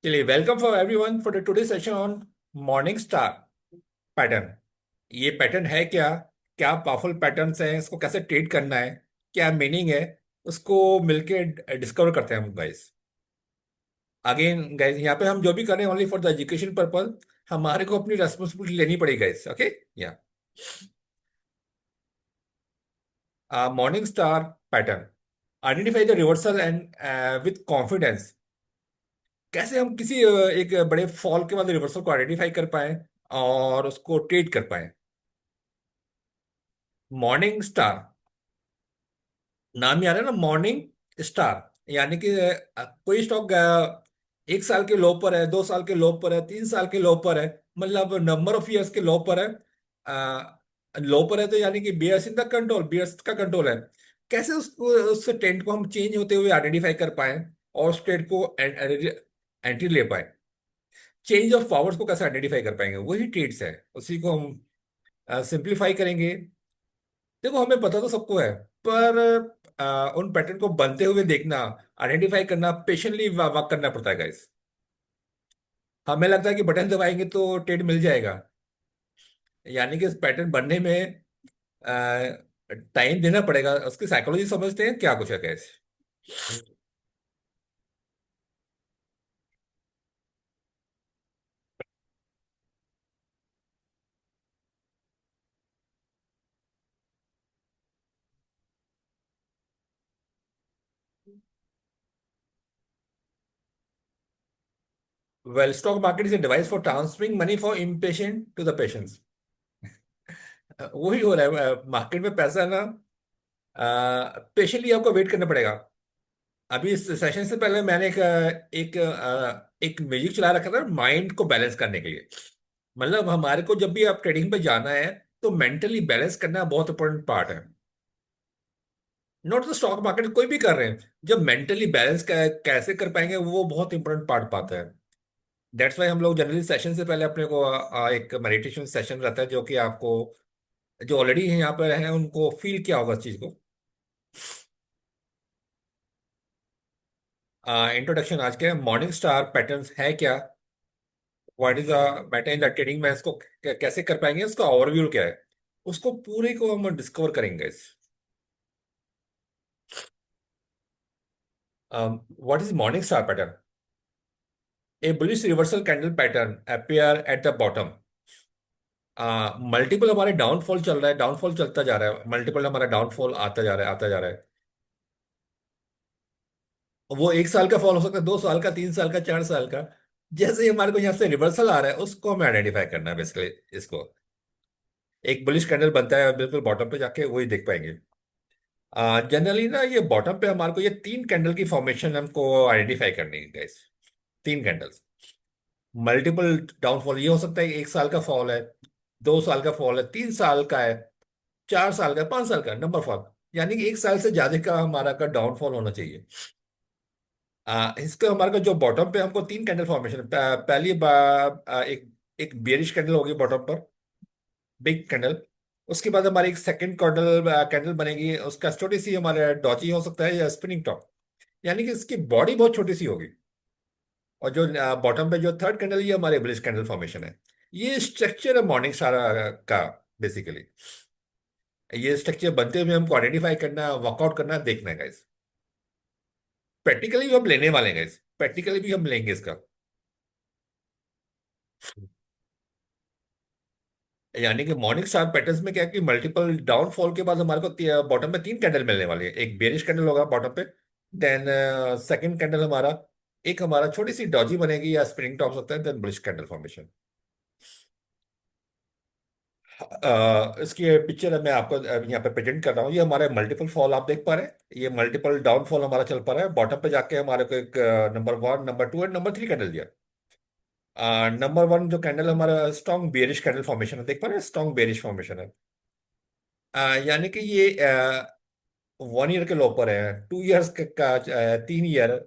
चलिए, welcome for everyone for the today session on morning star pattern. ये pattern है क्या? क्या पावरफुल पैटर्न्स हैं? इसको कैसे ट्रेड करना है? क्या मीनिंग है? उसको मिलके डिस्कवर करते हैं हम गाइस। अगेन गाइस, यहाँ पे हम जो भी करें only for the education purpose. हमारे को अपनी रेस्पॉन्सिबिलिटी लेनी पड़ेगी गाइस। ओके। या morning star pattern, identify the reversal and with confidence. कैसे हम किसी एक बड़े फॉल के बाद रिवर्सल को आइडेंटिफाई कर पाए और उसको ट्रेड कर पाए। मॉर्निंग स्टार, नाम ही आ रहा है ना, मॉर्निंग स्टार। यानी कि कोई स्टॉक एक साल के लो पर है, 2 साल के लो पर है, 3 साल के लो पर है, मतलब नंबर ऑफ इयर्स के लो पर है। लो पर है तो यानी कि bears in the control, bears का कंट्रोल है। कैसे उस ट्रेंड को हम चेंज होते हुए आइडेंटिफाई कर पाए और उस ट्रेंड को एंट्री ले पाए। चेंज ऑफ पावर्स को कैसे आइडेंटिफाई कर पाएंगे, वही ट्रेड्स है, उसी को हम सिंप्लीफाई करेंगे। देखो, हमें पता तो सबको है, पर उन पैटर्न को बनते हुए देखना, आइडेंटिफाई करना, पेशेंटली वर्क करना पड़ता है गाइस। हमें लगता है कि बटन दबाएंगे तो ट्रेड मिल जाएगा, यानी कि इस पैटर्न बनने में टाइम देना पड़ेगा। उसकी साइकोलॉजी समझते हैं क्या कुछ है guys. Well, stock market is a device for transferring money for impatient to the patience. वही हो रहा है मार्केट में। पैसा ना, पेशेंटली आपको वेट करना पड़ेगा। अभी इस सेशन से पहले मैंने एक म्यूजिक चला रखा था माइंड को बैलेंस करने के लिए। मतलब हमारे को जब भी आप ट्रेडिंग पे जाना है तो मेंटली बैलेंस करना बहुत इंपॉर्टेंट पार्ट है। नॉट द स्टॉक मार्केट, कोई भी कर रहे हैं, जब मेंटली बैलेंस कैसे कर पाएंगे वो बहुत इंपॉर्टेंट पार्ट पाता है। दैट्स वाई हम लोग जनरली सेशन से पहले अपने को एक मेडिटेशन सेशन रहता है, जो कि आपको जो ऑलरेडी यहाँ पर है उनको फील किया होगा इस चीज को। इंट्रोडक्शन आज के मॉर्निंग स्टार पैटर्न्स है क्या, what is matter in the trading में, इसको कैसे कर पाएंगे, उसका ओवरव्यू क्या है, उसको पूरे को हम डिस्कवर करेंगे इस। What is morning star pattern? A bullish reversal candle pattern appear at the bottom. Multiple हमारे डाउनफॉल चल रहा है, डाउनफॉल चलता जा रहा है, मल्टीपल हमारा डाउनफॉल आता जा रहा है, आता जा रहा है। वो 1 साल का फॉल हो सकता है, 2 साल का, 3 साल का, 4 साल का। जैसे ही हमारे को यहाँ से रिवर्सल आ रहा है उसको हमें आइडेंटिफाई करना है बेसिकली। इसको एक बुलिश कैंडल बनता है बिल्कुल बॉटम पे जाके, वही देख पाएंगे। जनरली ना, ये बॉटम पे हमारे को ये 3 कैंडल की फॉर्मेशन हमको आइडेंटिफाई करनी है गाइस। 3 candles, multiple downfall. ये हो सकता है 1 साल का फॉल है, 2 साल का फॉल है, 3 साल का है, 4 साल का, 5 साल का नंबर फॉल। यानी कि 1 साल से ज्यादा का हमारा का डाउनफॉल होना चाहिए। इसका हमारे को जो बॉटम पे हमको 3 कैंडल फॉर्मेशन, पहली एक एक बेरिश कैंडल होगी बॉटम पर, बिग कैंडल। उसके बाद हमारी एक सेकंड कैंडल कैंडल बनेगी, उसका छोटी सी हमारे डॉची हो सकता है या स्पिनिंग टॉप, यानी कि इसकी बॉडी बहुत छोटी सी होगी। और जो बॉटम पे जो थर्ड कैंडल, ये हमारे बुलिश कैंडल फॉर्मेशन है। ये स्ट्रक्चर है मॉर्निंग स्टार का बेसिकली। ये स्ट्रक्चर बनते हुए हमको आइडेंटिफाई करना, वर्कआउट करना, देखना है गाइस। प्रैक्टिकली भी हम लेने वाले हैं गाइस, प्रैक्टिकली भी हम लेंगे इसका। यानी कि मॉर्निंग स्टार पैटर्न्स में क्या है कि मल्टीपल डाउनफॉल के बाद हमारे को बॉटम में 3 कैंडल मिलने वाली है। एक बेरिश कैंडल होगा बॉटम पे, देन सेकंड कैंडल हमारा, एक हमारा छोटी सी डॉजी बनेगी या स्प्रिंग टॉप सकता है, देन बुलिश कैंडल फॉर्मेशन। इसकी पिक्चर मैं आपको यहाँ पे प्रेजेंट कर रहा हूँ। ये हमारे मल्टीपल फॉल आप देख पा रहे हैं, ये मल्टीपल डाउनफॉल हमारा चल पा रहा है। बॉटम पे जाके हमारे को एक number 1, number 2 and number 3 candle दिया। नंबर 1 जो कैंडल हमारा स्ट्रॉन्ग बेरिश कैंडल फॉर्मेशन है, देख पा रहे हैं, स्ट्रॉन्ग बेरिश फॉर्मेशन है। यानी कि ये 1 ईयर के लो पर है, 2 ईयर्स का 3 ईयर।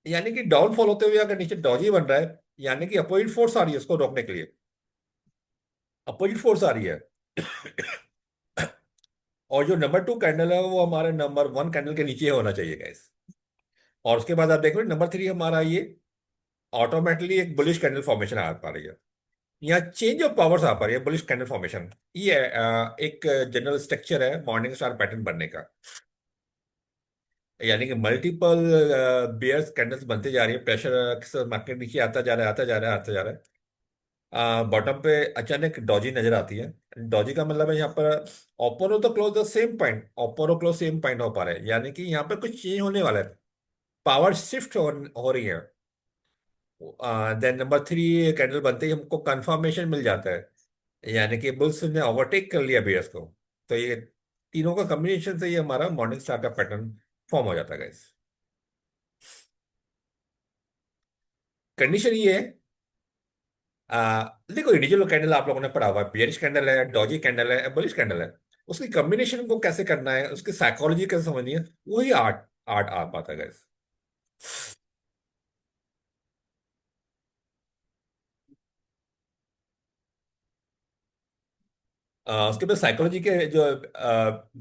यानी कि डाउनफॉल होते हुए अगर नीचे डॉजी बन रहा है, यानी कि अपोजिट फोर्स आ रही है उसको रोकने के लिए, अपोजिट फोर्स आ रही है। और जो नंबर 2 कैंडल है वो हमारे नंबर 1 कैंडल के नीचे होना चाहिए गाइस। और उसके बाद आप देख रहे हो नंबर 3 हमारा ये ऑटोमेटिकली एक बुलिश कैंडल फॉर्मेशन आ पा रही है। यहाँ चेंज ऑफ पावर्स आ पा रही है, बुलिश कैंडल फॉर्मेशन। ये एक जनरल स्ट्रक्चर है मॉर्निंग स्टार पैटर्न बनने का। यानी कि मल्टीपल बेयर्स कैंडल्स बनते जा रही है, प्रेशर मार्केट नीचे आता जा रहा है, आता जा रहा है, आता जा रहा है। बॉटम पे अचानक डॉजी नजर आती है। डॉजी का मतलब है यहाँ पर ओपन हो तो close the same point, open हो क्लोज सेम पॉइंट हो पा रहा है, यानी कि यहाँ पे कुछ चेंज होने वाला है, पावर शिफ्ट हो रही है। देन नंबर 3 कैंडल बनते ही हमको कंफर्मेशन मिल जाता है, यानी कि बुल्स ने ओवरटेक कर लिया बीयर्स को। तो ये तीनों का कॉम्बिनेशन से ये हमारा मॉर्निंग स्टार का पैटर्न फॉर्म हो जाता है गाइस। कंडीशन ये है, देखो इंडिविजुअल कैंडल आप लोगों ने पढ़ा हुआ है, बियरिश कैंडल है, डॉजी कैंडल है, बुलिश कैंडल है। उसकी कॉम्बिनेशन को कैसे करना है, उसकी साइकोलॉजी कैसे समझनी है, वही आर्ट आर्ट आ पाता है गाइस। उसके बाद साइकोलॉजी के जो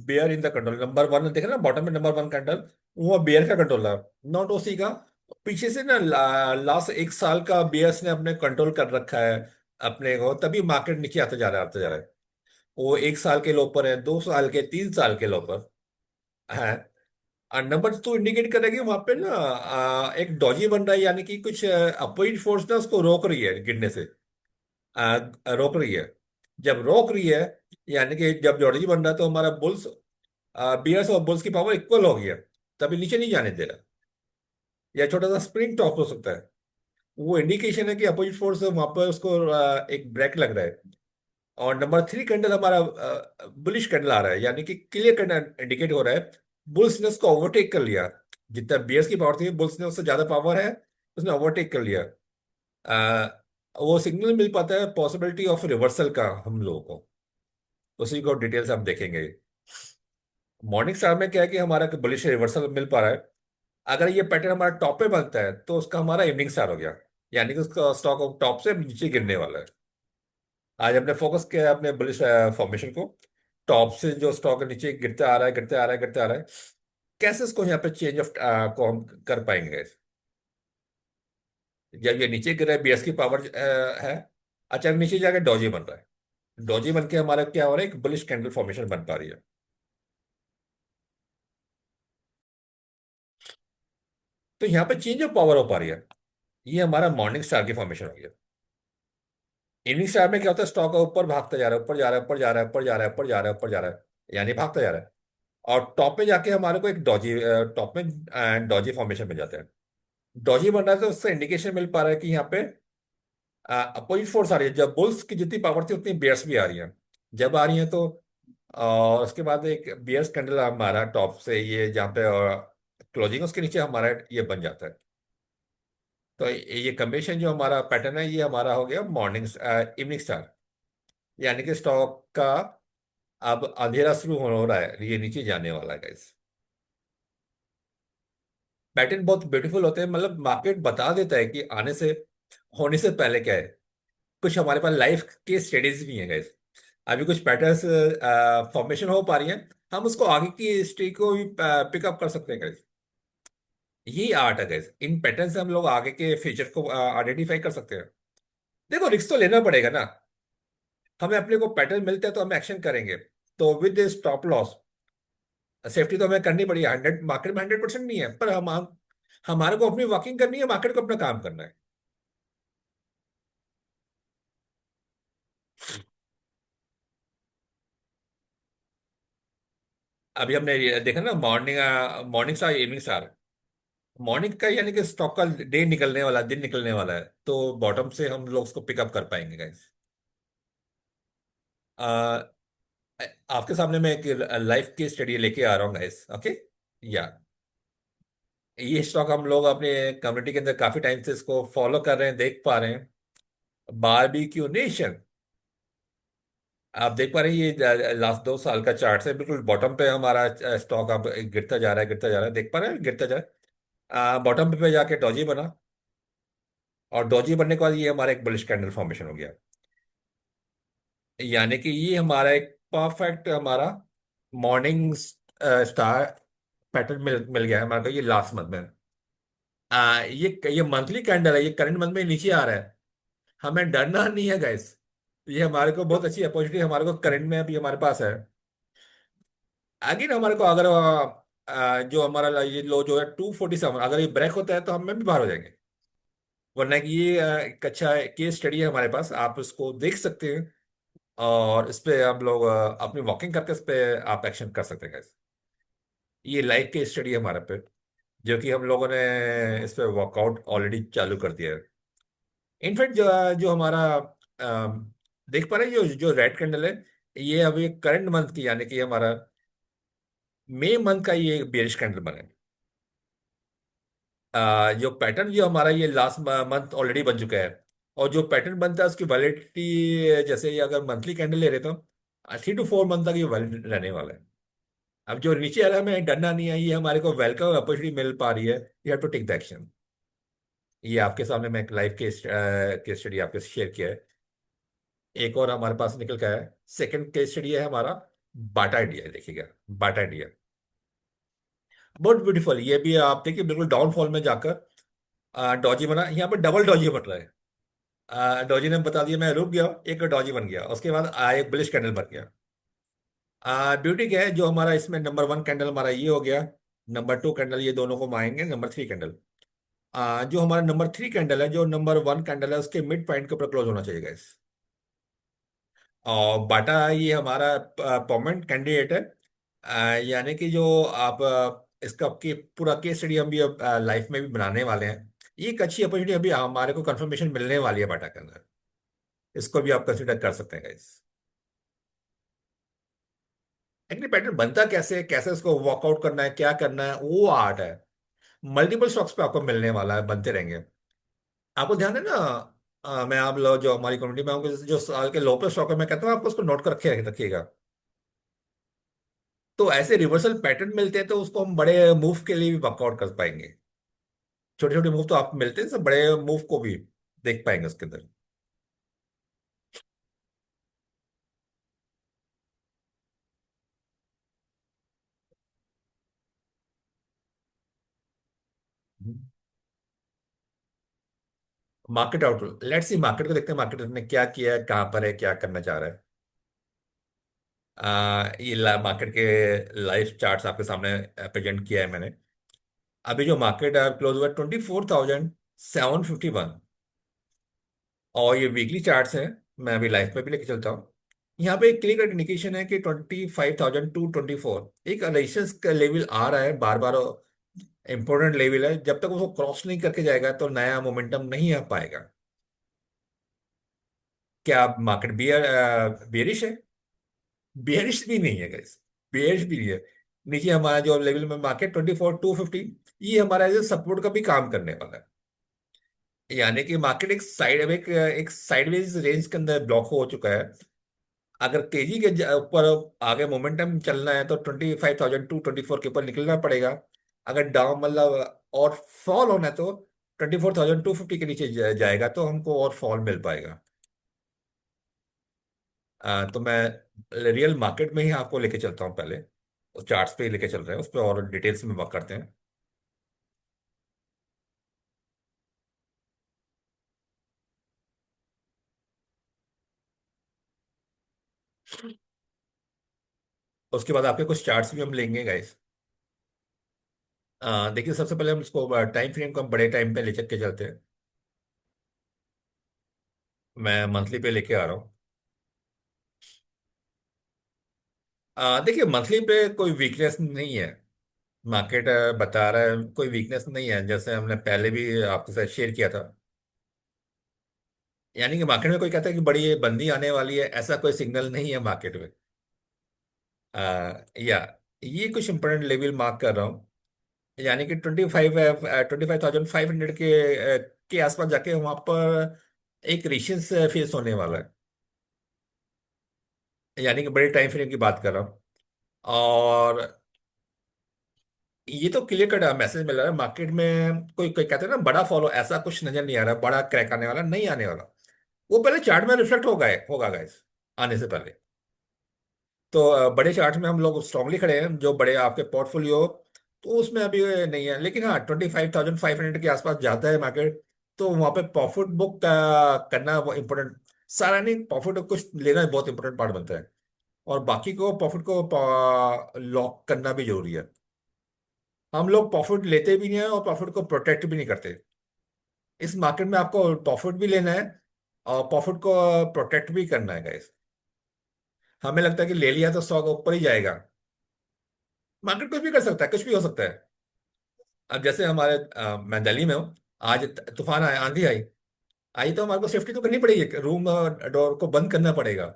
bear in the control, number 1 देखे ना बॉटम में, नंबर 1 कैंडल वो बेयर का कंट्रोल है, नॉट ओसी का। पीछे से ना लास्ट एक साल का बेयर्स ने अपने कंट्रोल कर रखा है अपने को, तभी मार्केट नीचे आता जा रहा है, आता जा रहा है। वो एक साल के लो पर है, 2 साल के, 3 साल के लो पर है। और नंबर 2 इंडिकेट करेगी वहां पे ना एक डॉजी बन रहा है, यानी कि कुछ अपोजिट फोर्स ना उसको रोक रही है गिरने से, रोक रही है। जब रोक रही है, यानी कि जब डॉजी बन रहा है, तो हमारा बुल्स, बियर्स और बुल्स की पावर इक्वल हो गई है, तभी नीचे नहीं जाने दे रहा। या छोटा सा स्प्रिंग टॉप हो सकता है, वो इंडिकेशन है कि अपोजिट फोर्स वहां पर उसको एक ब्रेक लग रहा है। और नंबर 3 कैंडल हमारा बुलिश कैंडल आ रहा है, यानी कि क्लियर कैंडल इंडिकेट हो रहा है, बुल्स ने उसको ओवरटेक कर लिया। जितना बियर्स की पावर थी, बुल्स ने उससे ज्यादा पावर है, उसने ओवरटेक कर लिया। अ, वो सिग्नल मिल पाता है पॉसिबिलिटी ऑफ रिवर्सल का हम लोगों को, उसी को डिटेल्स हम देखेंगे। मॉर्निंग स्टार में क्या है कि हमारा बुलिश रिवर्सल मिल पा रहा है। अगर ये पैटर्न हमारा टॉप पे बनता है तो उसका हमारा इवनिंग स्टार हो गया, यानी कि उसका स्टॉक टॉप से नीचे गिरने वाला है। आज हमने फोकस किया है अपने बुलिश फॉर्मेशन को, टॉप से जो स्टॉक नीचे गिरते आ रहा है, गिरते आ रहा है, गिरते आ रहा है, कैसे इसको यहाँ पे चेंज ऑफ को हम कर पाएंगे। जब ये नीचे गिरा है, बीएस की पावर है, अचानक नीचे जाकर डॉजी बन रहा है, डॉजी बन के हमारा क्या हो रहा है, एक बुलिश कैंडल फॉर्मेशन बन पा रही है। तो यहाँ पे चेंज ऑफ पावर हो पा रही है, ये हमारा मॉर्निंग स्टार की फॉर्मेशन हो गया। इवनिंग स्टार में क्या होता है, स्टॉक ऊपर भागता जा रहा है, ऊपर जा रहा है, ऊपर जा रहा है, ऊपर जा रहा है, ऊपर जा रहा है, ऊपर जा रहा है, यानी भागता जा रहा है। और टॉप पे जाके हमारे को एक डॉजी, टॉप में डॉजी फॉर्मेशन मिल जाता है। डॉजी बन रहा है तो उससे इंडिकेशन मिल पा रहा है कि यहाँ पे अपोजिट फोर्स आ रही है। जब बुल्स की जितनी पावर थी उतनी बेयर्स भी आ रही हैं, जब आ रही हैं तो और उसके बाद एक बियर्स कैंडल हमारा टॉप से ये जहाँ पे क्लोजिंग उसके नीचे हमारा ये बन जाता है। तो ये कम्बिनेशन जो हमारा पैटर्न है, ये हमारा हो गया मॉर्निंग इवनिंग स्टार, यानी कि स्टॉक का अब अंधेरा शुरू हो रहा है, ये नीचे जाने वाला है गाइस। पैटर्न बहुत ब्यूटीफुल होते हैं, मतलब मार्केट बता देता है कि आने से, होने से पहले क्या है। कुछ हमारे पास लाइफ के स्टडीज भी हैं गाइस, अभी कुछ पैटर्न्स फॉर्मेशन हो पा रही हैं, हम उसको आगे की हिस्ट्री को भी पिकअप कर सकते हैं गाइस। यही आर्ट है गाइस, इन पैटर्न से हम लोग आगे के फ्यूचर को आइडेंटिफाई कर सकते हैं। देखो रिस्क तो लेना पड़ेगा ना, हमें अपने को पैटर्न मिलते हैं तो हम एक्शन करेंगे। तो विद स्टॉप लॉस सेफ्टी तो हमें करनी पड़ेगी, 100 मार्केट में 100% नहीं है, पर हम हमारे को अपनी वॉकिंग करनी है, मार्केट को अपना काम करना है। अभी हमने ये देखा ना, morning morning star, evening star. Morning का यानी कि स्टॉक का डे निकलने वाला, दिन निकलने वाला है, तो बॉटम से हम लोग उसको पिकअप कर पाएंगे गाइस। आपके सामने मैं एक लाइफ की स्टडी लेके आ रहा हूँ गाइस, ओके। या ये स्टॉक हम लोग अपने कम्युनिटी के अंदर काफी टाइम से इसको फॉलो कर रहे हैं, देख पा रहे हैं। बारबेक्यू नेशन, आप देख पा रहे हैं ये लास्ट 2 साल का चार्ट है, बिल्कुल बॉटम पे हमारा स्टॉक अब गिरता जा रहा है, गिरता जा रहा है, देख पा रहे हैं गिरता जा रहा है। बॉटम पे जाके डॉजी बना, और डॉजी बनने के बाद ये हमारा एक बुलिश कैंडल फॉर्मेशन हो गया, यानी कि ये हमारा एक परफेक्ट हमारा मॉर्निंग स्टार पैटर्न मिल मिल गया है हमारे को ये लास्ट मंथ में। ये मंथली कैंडल है, ये करंट मंथ में नीचे आ रहा है। हमें डरना नहीं है गाइस। ये हमारे को बहुत अच्छी अपॉर्चुनिटी हमारे को करंट में अभी हमारे पास है। अगेन हमारे को अगर जो हमारा ये लो जो है 247 अगर ये ब्रेक होता है तो हम में भी बाहर हो जाएंगे। वरना कि ये एक अच्छा केस स्टडी है हमारे पास, आप इसको देख सकते हैं। और इस पे हम लोग अपनी वॉकिंग करके इस पे आप एक्शन कर सकते हैं guys। ये लाइव केस स्टडी है हमारे पे, जो कि हम लोगों ने इस पे वर्कआउट ऑलरेडी चालू कर दिया है। इनफैक्ट जो जो हमारा देख पा रहे हैं जो जो रेड कैंडल है, ये अभी करंट मंथ की यानी कि हमारा मई मंथ का ये बेरिश कैंडल बने। जो पैटर्न जो हमारा ये लास्ट मंथ ऑलरेडी बन चुका है। और जो पैटर्न बनता है उसकी वैलिडिटी, जैसे ये अगर मंथली कैंडल ले रहे तो 3 to 4 मंथ तक ये वैलिड रहने वाला है। अब जो नीचे आ रहा है हमें डरना नहीं है, ये हमारे को वेलकम अपॉर्चुनिटी मिल पा रही है। You have to take the action. ये आपके सामने मैं एक लाइव केस केस स्टडी आपके शेयर किया है। एक और हमारे पास निकल का है, सेकंड केस स्टडी है हमारा बाटा इंडिया, देखिएगा। बाटा इंडिया बहुत ब्यूटीफुल, ये भी आप देखिए बिल्कुल डाउनफॉल में जाकर डॉजी बना, यहाँ पे डबल डॉजी बन रहा है। डॉजी ने बता दिया मैं रुक गया, एक डॉजी बन गया, उसके बाद एक बुलिश कैंडल बन गया। ब्यूटी क्या है, जो हमारा इसमें नंबर 1 कैंडल हमारा ये हो गया। नंबर 2 कैंडल ये दोनों को मारेंगे, नंबर 3 कैंडल। जो हमारा नंबर 3 कैंडल है, जो नंबर 1 कैंडल है उसके मिड पॉइंट के ऊपर क्लोज होना चाहिए गाइस। और बाटा ये हमारा परमानेंट कैंडिडेट है। यानी कि जो आप इसका आपकी पूरा केस स्टडी हम भी अब लाइफ में भी बनाने वाले हैं। ये एक अच्छी अपॉर्चुनिटी अभी हमारे को कंफर्मेशन मिलने वाली है बाटा के अंदर। इसको भी आप कंसिडर कर सकते हैं गाइस। एक्चुअली पैटर्न बनता कैसे है, कैसे उसको वर्कआउट करना है, क्या करना है, वो आर्ट है। मल्टीपल स्टॉक्स पे आपको मिलने वाला है, बनते रहेंगे। आपको ध्यान है ना। मैं आप लोग जो हमारी कम्युनिटी में आपको जो साल के लो पे स्टॉक है, मैं कहता हूँ आपको उसको नोट कर रखे रखिएगा। तो ऐसे रिवर्सल पैटर्न मिलते हैं तो उसको हम बड़े मूव के लिए भी वर्कआउट कर पाएंगे। छोटे छोटे मूव तो आप मिलते हैं, सब बड़े मूव को भी देख पाएंगे उसके अंदर। Market outlook, let's see market को देखते हैं, मार्केट ने क्या किया है, कहाँ पर है, क्या करना चाह रहा है। ये मार्केट के लाइव चार्ट्स आपके सामने प्रेजेंट किया है मैंने। अभी जो मार्केट क्लोज हुआ 24,751। और ये वीकली चार्ट्स हैं, मैं अभी लाइफ में भी लेके चलता हूँ। यहाँ पे एक क्लियर इंडिकेशन है कि 25,224 एक रेजिस्टेंस का लेवल आ रहा है बार बार। इंपॉर्टेंट लेवल है, जब तक उसको क्रॉस नहीं करके जाएगा तो नया मोमेंटम नहीं आ पाएगा। क्या मार्केट बियरिश है? बियरिश भी नहीं है गाइस। बियरिश भी नहीं है। नीचे हमारा जो लेवल में मार्केट 24,250, ये हमारा एज सपोर्ट का भी काम करने वाला है। यानी कि मार्केट एक साइडवेज रेंज के अंदर ब्लॉक हो चुका है। अगर तेजी के ऊपर आगे मोमेंटम चलना है तो 25,224 के ऊपर निकलना पड़ेगा। अगर डाउन मतलब और फॉल होना है तो 24,250 के नीचे जाएगा तो हमको और फॉल मिल पाएगा। तो मैं रियल मार्केट में ही आपको लेके चलता हूँ पहले। चार्ट्स पे ही लेके चल रहे हैं, उस पर और डिटेल्स में वर्क करते हैं। उसके बाद आपके कुछ चार्ट्स भी हम लेंगे गाइस। देखिए सबसे पहले हम इसको टाइम फ्रेम को हम बड़े टाइम पे ले चल के चलते हैं। मैं मंथली पे लेके आ रहा हूँ। देखिए मंथली पे कोई वीकनेस नहीं है। मार्केट बता रहा है कोई वीकनेस नहीं है, जैसे हमने पहले भी आपके साथ शेयर किया था। यानी कि मार्केट में कोई कहता है कि बड़ी बंदी आने वाली है, ऐसा कोई सिग्नल नहीं है मार्केट में। या ये कुछ इंपॉर्टेंट लेवल मार्क कर रहा हूँ। यानी कि 25,500 के आसपास जाके वहां पर एक रेशियंस फेस होने वाला है। यानी कि बड़े टाइम फ्रेम की बात कर रहा हूँ। और ये तो क्लियर कट मैसेज मिल रहा है मार्केट में, कोई कोई कहते हैं ना बड़ा फॉलो, ऐसा कुछ नजर नहीं आ रहा, बड़ा क्रैक आने वाला नहीं आने वाला। वो पहले चार्ट में रिफ्लेक्ट होगा गाइस, आने से पहले। तो बड़े चार्ट में हम लोग स्ट्रांगली खड़े हैं, जो बड़े आपके पोर्टफोलियो तो उसमें अभी नहीं है, लेकिन हाँ 25,500 के आसपास जाता है मार्केट। तो वहां पे प्रॉफिट बुक करना वो इम्पोर्टेंट, सारा नहीं, प्रॉफिट कुछ लेना बहुत इंपॉर्टेंट पार्ट बनता है। और बाकी को प्रॉफिट को लॉक करना भी जरूरी है। हम लोग प्रॉफिट लेते भी नहीं है और प्रॉफिट को प्रोटेक्ट भी नहीं करते। इस मार्केट में आपको प्रॉफिट भी लेना है और प्रॉफिट को प्रोटेक्ट भी करना है गाइस। हमें लगता है कि ले लिया तो 100 के ऊपर ही जाएगा। मार्केट कुछ भी कर सकता है, कुछ भी हो सकता है। अब जैसे हमारे मैं दिल्ली में हूँ, आज तूफान आया, आंधी आई। आई तो हमारे को सेफ्टी तो करनी पड़ेगी, रूम डोर को बंद करना पड़ेगा।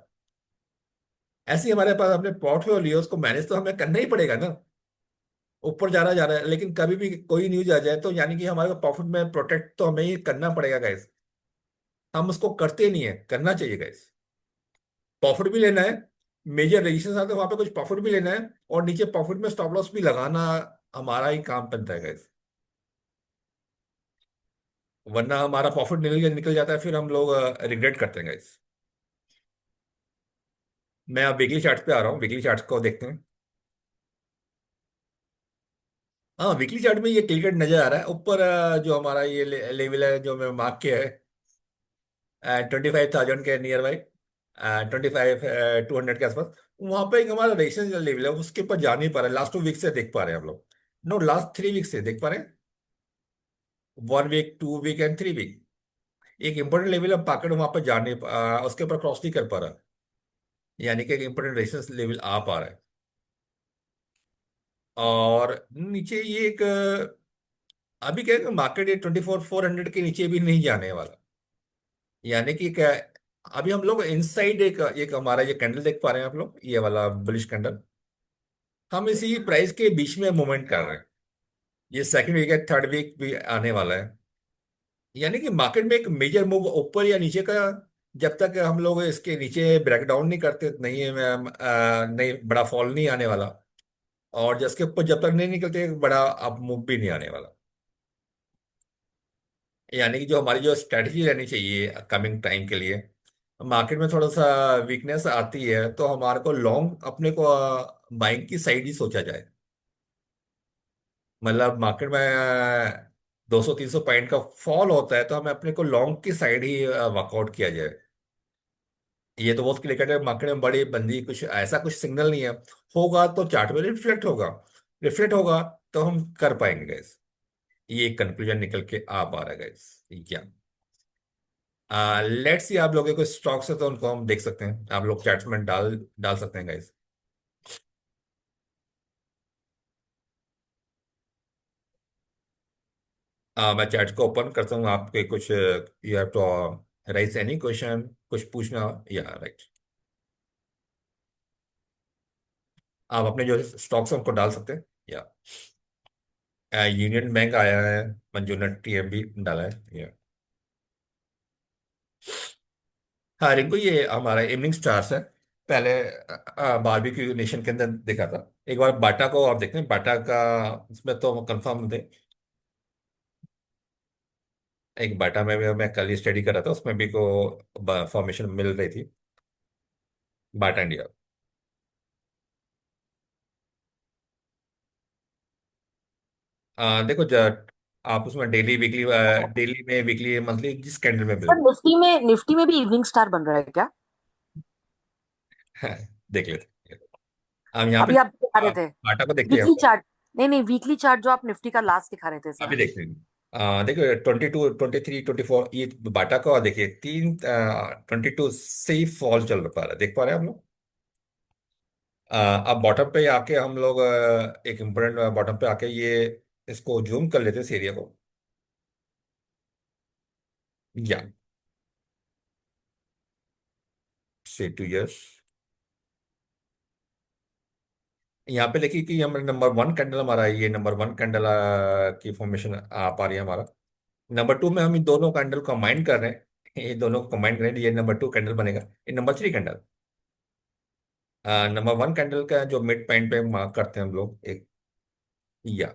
ऐसे ही हमारे पास अपने पोर्टफोलियो को मैनेज तो हमें करना ही पड़ेगा ना। ऊपर जा रहा है, लेकिन कभी भी कोई न्यूज आ जाए तो यानी कि हमारे को प्रॉफिट में प्रोटेक्ट तो हमें ही करना पड़ेगा गाइस। हम उसको करते नहीं है, करना चाहिए गाइस। प्रॉफिट भी लेना है, मेजर रजिस्ट्रेशन आते हैं वहां पे कुछ प्रॉफिट भी लेना है, और नीचे प्रॉफिट में स्टॉप लॉस भी लगाना हमारा ही काम बनता है गाइस। वरना हमारा प्रॉफिट निकल निकल जाता है, फिर हम लोग रिग्रेट करते हैं गाइस। मैं अब वीकली चार्ट पे आ रहा हूँ, वीकली चार्ट को देखते हैं। हाँ वीकली चार्ट में ये क्लियर नजर आ रहा है ऊपर, जो हमारा ये लेवल है जो मैं मार्क किया है 25,000 के नियर बाई, 25,200 के आसपास। वहां पे एक हमारा रेजिस्टेंस लेवल है, उसके ऊपर जा नहीं पा रहा है। लास्ट 2 वीक से देख पा रहे हैं हम लोग। नो, लास्ट 3 वीक से देख पा रहे हैं। 1 वीक, 2 वीक एंड 3 वीक। एक इंपॉर्टेंट लेवल हम पकड़ वहां पर उसके ऊपर क्रॉस नहीं कर पा रहा। यानी कि एक इंपॉर्टेंट रेजिस्टेंस लेवल आ पा रहा है। और नीचे ये एक अभी क्या है, मार्केट ये 24,400 के नीचे भी नहीं जाने वाला। यानी कि क्या, अभी हम लोग इनसाइड एक एक हमारा ये कैंडल देख पा रहे हैं आप लोग, ये वाला बुलिश कैंडल। हम इसी प्राइस के बीच में मूवमेंट कर रहे हैं। ये सेकंड वीक है, थर्ड वीक भी आने वाला है। यानी कि मार्केट में एक मेजर मूव ऊपर या नीचे का, जब तक हम लोग इसके नीचे ब्रेकडाउन नहीं करते नहीं नहीं, बड़ा फॉल नहीं आने वाला। और जिसके ऊपर जब तक नहीं निकलते, बड़ा अप मूव भी नहीं आने वाला। यानी कि जो हमारी जो स्ट्रेटजी रहनी चाहिए कमिंग टाइम के लिए, मार्केट में थोड़ा सा वीकनेस आती है तो हमारे को लॉन्ग अपने को बाइंग की साइड ही सोचा जाए। मतलब मार्केट में 200-300 पॉइंट का फॉल होता है तो हमें अपने को लॉन्ग की साइड ही वर्कआउट किया जाए। ये तो बहुत क्लियर है, मार्केट में बड़ी बंदी कुछ ऐसा कुछ सिग्नल नहीं है। होगा तो चार्ट में रिफ्लेक्ट होगा, रिफ्लेक्ट होगा तो हम कर पाएंगे गैस। ये कंक्लूजन निकल के आ पा रहा है गैस। क्या लेट्स सी, आप लोगों को स्टॉक्स है तो उनको हम देख सकते हैं, आप लोग चार्ट्स में डाल डाल सकते हैं गाइस। मैं चैट को ओपन करता हूँ, आपके कुछ you have to raise any question, कुछ पूछना, या राइट। आप अपने जो स्टॉक्स हैं उनको डाल सकते हैं, या यूनियन बैंक आया है, मंजूनट टीएमबी डाला है, या हाँ रिंकू, ये हमारा इवनिंग स्टार्स है। पहले बारबेक्यू नेशन के अंदर देखा था। एक बार बाटा को आप देखते हैं, बाटा का इसमें तो कंफर्म थे। एक बाटा में भी मैं कल ही स्टडी कर रहा था, उसमें भी को फॉर्मेशन मिल रही थी। Bata India. देखो आप उसमें डेली वीकली, डेली में, वीकली, मंथली, जिस कैंडल में पर मिल निफ्टी में भी इवनिंग स्टार बन रहा है क्या? देख लेते हैं। हम यहाँ पे अभी आप दिखा रहे थे बाटा को देखते हैं वीकली हम। चार्ट। नहीं नहीं, वीकली चार्ट जो आप निफ्टी का लास्ट दिखा रहे थे अभी सर। देखते हैं। देखो 22, 23, 24, ये बाटा का देखिए, 22 से ही फॉल चल पा रहा है, देख पा रहे हैं हम लोग। अब बॉटम पे आके हम लोग एक इम्पोर्टेंट बॉटम पे आके ये इसको जूम कर लेते हैं इस एरिया को। या से 2 इयर्स, यहाँ पे देखिए कि हम नंबर 1 कैंडल हमारा है, ये नंबर 1 कैंडल की फॉर्मेशन आ पा रही है हमारा। नंबर 2 में हम इन दोनों कैंडल को कंबाइन कर रहे हैं, ये दोनों को कंबाइन कर रहे हैं, ये नंबर 2 कैंडल बनेगा। ये नंबर 3 कैंडल, नंबर 1 कैंडल का जो मिड पॉइंट पे मार्क करते हैं हम लोग एक, या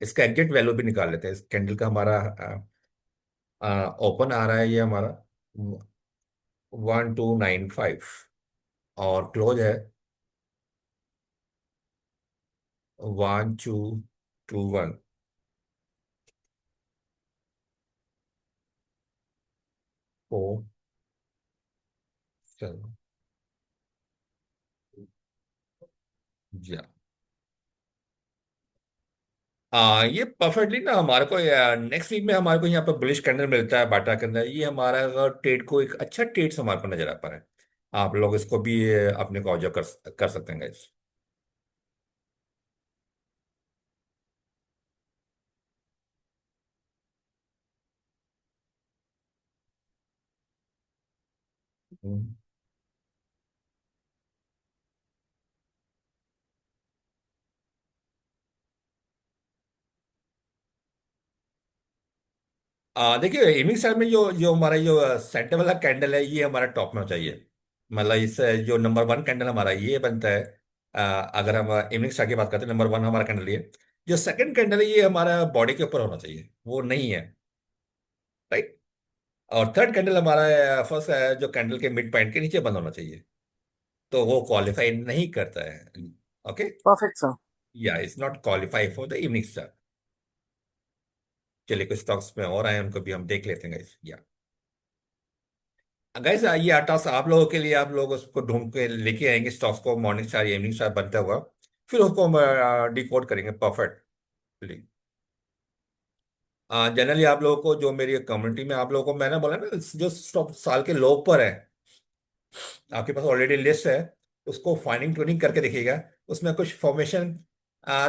इसका एग्जैक्ट वैल्यू भी निकाल लेते हैं। इस कैंडल का हमारा ओपन आ रहा है ये हमारा 1295, और क्लोज है one two two one. Four seven. या ये परफेक्टली ना हमारे को नेक्स्ट वीक में हमारे को यहाँ पर बुलिश कैंडल मिलता है बाटा के अंदर। ये हमारा ट्रेड को एक अच्छा ट्रेड हमारे को नजर आ पा रहा है। आप लोग इसको भी अपने को ऑब्जर्व कर सकते हैं guys। हम्म। देखिए इवनिंग टाइम में जो जो हमारा जो सेंटर वाला कैंडल है ये हमारा टॉप में चाहिए। मतलब इस जो नंबर वन कैंडल हमारा ये बनता है। अगर हम इवनिंग स्टार की बात करते हैं, नंबर वन हमारा कैंडल ये। जो सेकंड कैंडल है ये हमारा बॉडी के ऊपर होना चाहिए, वो नहीं है। राइट। और थर्ड कैंडल हमारा फर्स्ट जो कैंडल के मिड पॉइंट के नीचे बंद होना चाहिए। तो वो क्वालिफाई नहीं करता है। ओके। Perfect sir. या it's not qualify for the evening star. चलिए कुछ स्टॉक्स में और आए उनको भी हम देख लेते हैं गाइस। या गाइस ये आटा सा आप लोगों के लिए, आप लोग उसको ढूंढ के लेके आएंगे स्टॉक्स को, मॉर्निंग स्टार इवनिंग स्टार बनता हुआ। फिर उसको हम डिकोड करेंगे परफेक्टली। जनरली आप लोगों को जो मेरी कम्युनिटी में आप लोगों को मैंने बोला ना, जो स्टॉक साल के लो पर है आपके पास ऑलरेडी लिस्ट है, उसको फाइनिंग ट्यूनिंग करके देखिएगा। उसमें कुछ फॉर्मेशन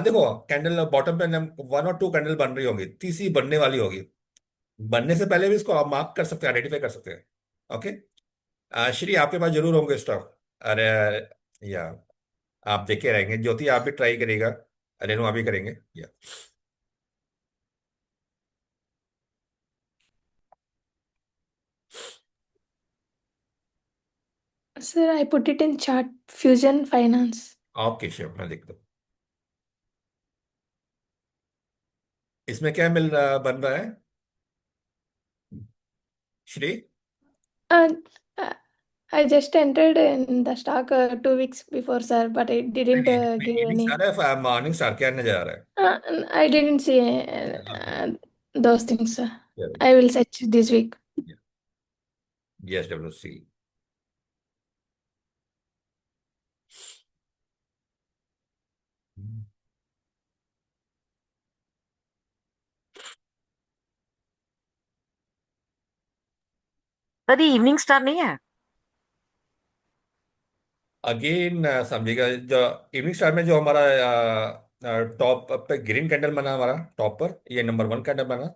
देखो, कैंडल बॉटम पे वन और टू कैंडल बन रही होंगी, तीसरी बनने वाली होगी। बनने से पहले भी इसको आप मार्क कर सकते हैं, आइडेंटिफाई कर सकते हैं। ओके। श्री आपके पास जरूर होंगे स्टॉक। अरे या आप देखे रहेंगे, ज्योति आप भी ट्राई करेगा, रेनू आप भी करेंगे या। Sir, I put it in chart Fusion Finance. Okay sure, मैं देखता हूँ इसमें क्या मिल रहा बन रहा है Shri. Uh, uh, I just entered in the stock 2 weeks before, sir, but it नहीं didn't नहीं, इसमें give इवनिंग any. स्टार है, मॉर्निंग स्टार क्या नजर आ रहा है? I didn't see okay. those things, sir. I will search this week. Yes W C. Sir ये इवनिंग स्टार नहीं है? अगेन समझिएगा, जो इवनिंग स्टार में जो हमारा टॉप पे ग्रीन कैंडल बना हमारा टॉप पर, ये नंबर वन कैंडल बना।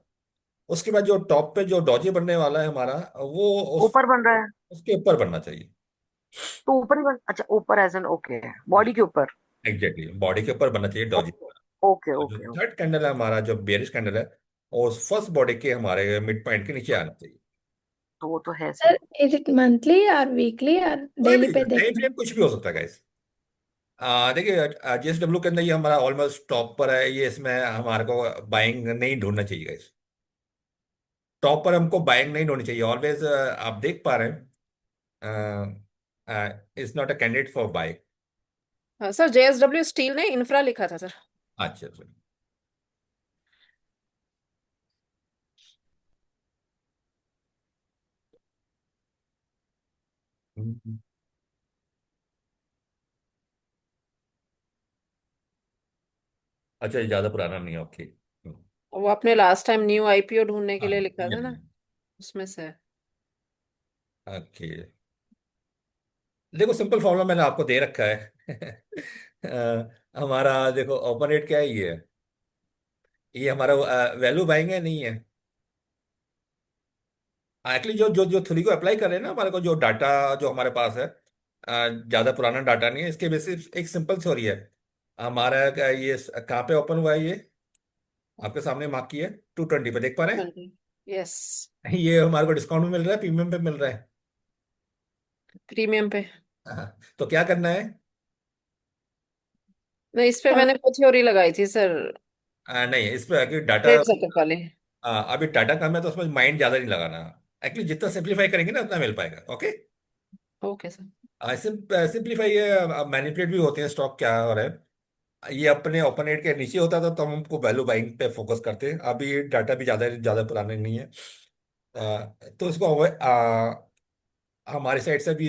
उसके बाद जो टॉप पे जो डॉजी बनने वाला है हमारा, वो ऊपर बन रहा है? उसके ऊपर बनना चाहिए। तो ऊपर ही बन, अच्छा ऊपर एज एन, ओके, बॉडी के ऊपर। एग्जैक्टली बॉडी के ऊपर बनना चाहिए डॉजी। ओके और जो ओके ओके। थर्ड कैंडल है हमारा, जो बेरिश कैंडल है, वो फर्स्ट बॉडी के हमारे मिड पॉइंट के नीचे आना चाहिए। तो वो तो है sir. Sir, is it monthly or weekly or कोई daily भी पे टाइम देखना? फ्रेम कुछ भी हो सकता है गाइस। देखिए जेएसडब्ल्यू के अंदर ये हमारा ऑलमोस्ट टॉप पर है, ये इसमें हमारे को बाइंग नहीं ढूंढना चाहिए गाइस। टॉप पर हमको बाइंग नहीं ढूंढनी चाहिए ऑलवेज। आप देख पा रहे हैं it's not a candidate for buying. हाँ सर, जेएसडब्ल्यू स्टील ने इंफ्रा लिखा था सर। अच्छा अच्छा। हम्म। अच्छा, ज्यादा पुराना नहीं है, ओके। वो आपने लास्ट टाइम न्यू आईपीओ ढूंढने के हाँ लिए लिखा ये था ना, उसमें से है। ओके। देखो सिंपल फॉर्मूला मैंने आपको दे रखा है। हमारा देखो ओपन रेट क्या है, ये हमारा वैल्यू बाइंग है नहीं है। एक्चुअली जो जो जो थ्री को अप्लाई कर रहे हैं ना, हमारे को जो डाटा जो हमारे पास है, ज्यादा पुराना डाटा नहीं है, इसके बेसिस एक सिंपल थ्योरी है। हमारा ये कहाँ पे ओपन हुआ है, ये आपके सामने मार्क किया है 220 पे, देख पा रहे 20। यस। हैं? ये हमारे को डिस्काउंट में मिल रहा है, प्रीमियम पे मिल रहा है। प्रीमियम पे। तो क्या करना है? नहीं, इस पे मैंने वो थ्योरी लगाई थी सर, नहीं, इस पे डाटा ट्रेड सेटअप वाली। अभी डाटा कम है तो उसमें माइंड ज्यादा नहीं लगाना। एक्चुअली जितना सिंप्लीफाई करेंगे ना उतना मिल पाएगा। Okay. Okay sir. Simplify manipulate भी होते हैं स्टॉक क्या हो रहा है। ये अपने ओपन एट के नीचे होता था तो हम हमको वैल्यू बाइंग पे फोकस करते हैं। अभी डाटा भी ज़्यादा ज़्यादा पुराने नहीं है। तो इसको हमारी साइड से भी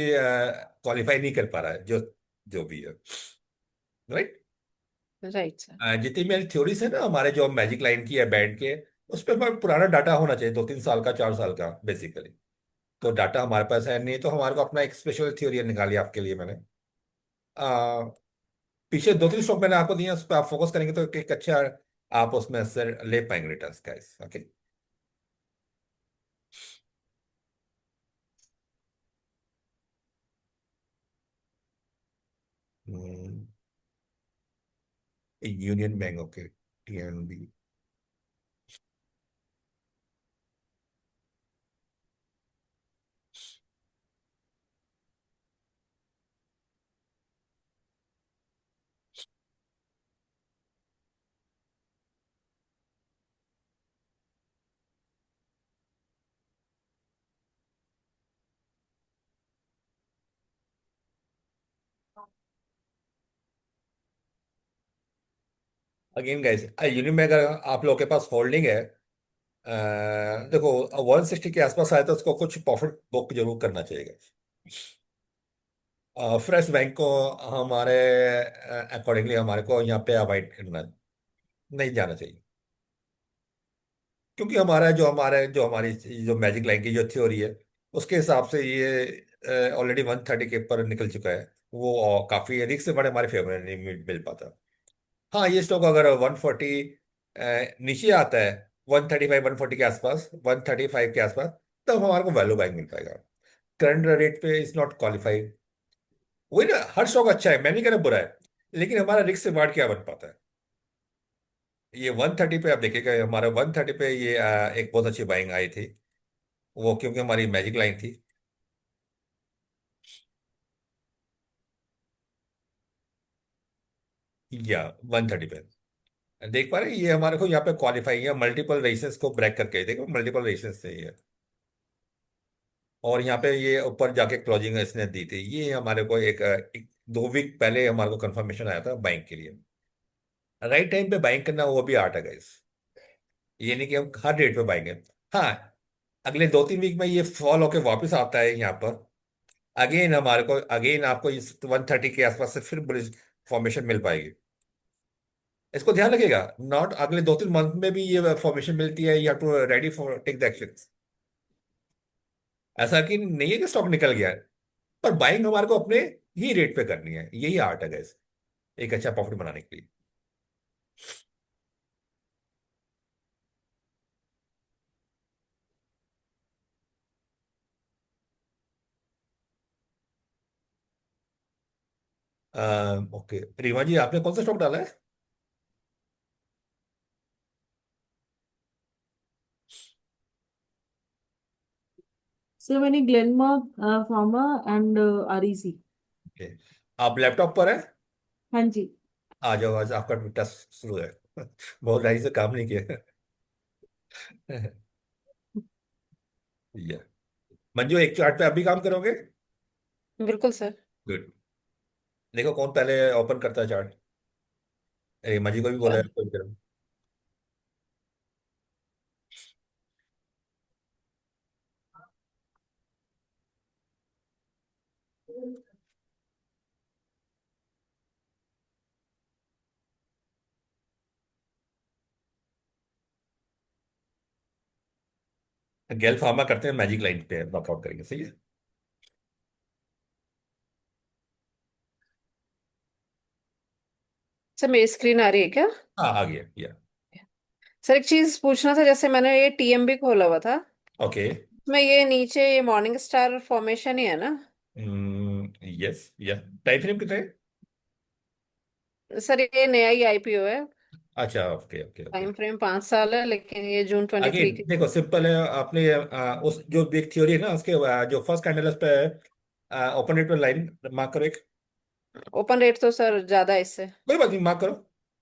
क्वालिफाई नहीं कर पा रहा है, जो जो भी है। राइट। Right sir. जितनी मेरी थ्योरीज है ना हमारे जो मैजिक लाइन की है बैंड के, उस पर पुराना डाटा होना चाहिए, 2-3 साल का 4 साल का बेसिकली। तो डाटा हमारे पास है नहीं, तो हमारे को अपना एक स्पेशल थ्योरी निकाली आपके लिए मैंने। आ, पीछे 2-3 स्टॉक मैंने आपको दिए, उस पर आप फोकस करेंगे तो एक अच्छा आप उसमें से ले पाएंगे returns guys. Okay. Union bank, okay, TNB. Again guys, union bank अगर आप लोगों के पास होल्डिंग है, देखो 160 के आसपास आए तो उसको कुछ प्रॉफिट बुक जरूर करना चाहिए। फ्रेश बैंक को हमारे अकॉर्डिंगली हमारे को यहाँ पे अवॉइड करना नहीं जाना चाहिए। क्योंकि हमारी जो मैजिक लाइन की जो थ्योरी है, उसके हिसाब से ये ऑलरेडी 130 के ऊपर निकल चुका है। वो काफी रिस्क से बड़े हमारे फेवर में नहीं मिल पाता। हाँ, ये स्टॉक अगर 140 नीचे आता है, 135-140 के आसपास, 135 के आसपास, तब हमारे को वैल्यू बाइंग मिल पाएगा। करंट रेट पे इज नॉट क्वालिफाइड। वही ना, हर स्टॉक अच्छा है, मैं नहीं कह रहा बुरा है, लेकिन हमारा रिस्क से बाहर क्या बन पाता है। ये 130 पे आप देखिएगा, हमारा 130 पे ये एक बहुत अच्छी बाइंग आई थी, वो क्योंकि हमारी मैजिक लाइन थी। या 130 पे देख पा रहे हैं, ये हमारे को यहाँ पे क्वालिफाई है, मल्टीपल रेसेस को ब्रेक करके देखो, मल्टीपल रेसेस से ये। और यहाँ पे ये ऊपर जाके क्लोजिंग इसने दी थी, ये हमारे को एक 2 वीक पहले हमारे को कंफर्मेशन आया था बाइंग के लिए। राइट टाइम पे बाइंग करना वो भी आर्ट है गाइस। ये नहीं कि हम हर रेट पे बाइंग है। हाँ, अगले 2-3 वीक में ये फॉल होके वापस आता है यहाँ पर, अगेन हमारे को अगेन आपको इस 130 के आसपास से फिर बुलिश फॉर्मेशन मिल पाएगी। इसको ध्यान रखिएगा, नॉट अगले 2-3 मंथ में भी ये फॉर्मेशन मिलती है, you have to ready for take the action. ऐसा कि नहीं है कि स्टॉक निकल गया है, पर बाइंग हमारे को अपने ही रेट पे करनी है, यही आर्ट है गैस, एक अच्छा प्रॉफिट बनाने के लिए। ओके, रीमा जी आपने कौन सा स्टॉक डाला है? सर मैंने Glenmark pharma and REC. Okay, आप लैपटॉप पर है? हाँ जी। आ जाओ, आज आपका टेस्ट शुरू है। बहुत ढंग से काम नहीं किया। ये मंजू, एक चार्ट पे आप भी काम करोगे? बिल्कुल सर। गुड। देखो कौन पहले ओपन करता है चार्ट। रीमा जी को भी बोला है कोई करो। गेल फार्मा करते हैं, मैजिक लाइन पे वर्कआउट करेंगे, सही है। सर मेरी स्क्रीन आ रही है क्या? हाँ, आ गया या। सर एक चीज पूछना था, जैसे मैंने ये टीएमबी खोला हुआ था, ओके। मैं ये नीचे ये मॉर्निंग स्टार फॉर्मेशन ही है ना? यस या। टाइम फ्रेम कितना है? सर ये नया ही आईपीओ है। अच्छा, okay okay okay. Time frame 5 साल है, लेकिन ये जून 23 अगेन की। देखो, सिंपल है, आपने उस जो बिग थ्योरी है ना उसके जो फर्स्ट कैंडल पे ओपन रेट पे लाइन मार्क करो एक। ओपन रेट तो सर ज्यादा है इससे। कोई बात नहीं, मार्क करो।